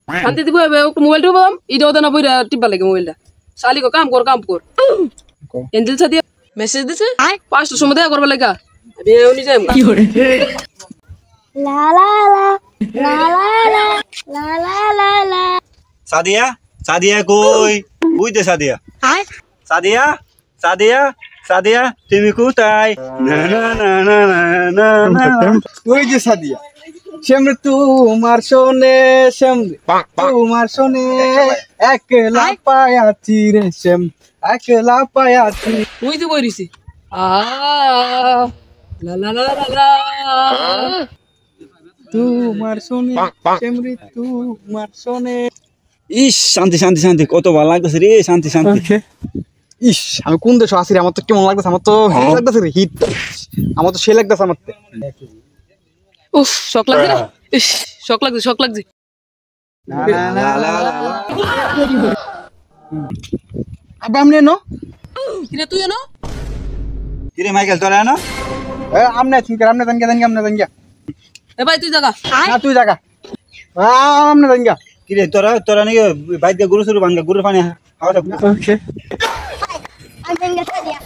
শান্তি দিব মোবাইল টিপাম ইটাও না বইরা টিপা লাগে মোবাইলটা শালি কো কাম কর এঞ্জেল সাদিয়া মেসেজ দিছে 5টার সময় দেখা করবা লাগা আমি এউনি যাইম কি করে লা লা লা লা লা লা লা লা লা সাদিয়া কই দে সাদিয়া সাদিয়া তুমি কোথায় না না না না না না ওই যে সাদিয়া শ্যামরে তোমার শোনে একলা পায়াছি রে শ্যাম একলা পায়াছি ওই যে বইরিছি লা লা লা লা লা তোমার শোনে শ্যামরে তোমার শোনে ইস শান্তি কত ভালো লাগতেছে রে শান্তি ইস আমি কোন দেশে আসি রে আমার তো কেমন লাগতেছে আমার তো হিট লাগতেছে রে হিট আমার তো সে লাগতেছে আমার উফ শক লাগছে না ইস শক লাগছে আবার আমনে নো কিরে তুই এনো কিরে মাইকেল তোরা না আমনে চিনকার আমনে জানগা এ ভাই তুই জায়গা না তুই জায়গা আমনে জানগা কিরে তোরা নাকি বাইক দিয়ে গরু শুরু ভাঙ্গা গরুর পানি খাওয়া ওকে আমি গেছে দিয়া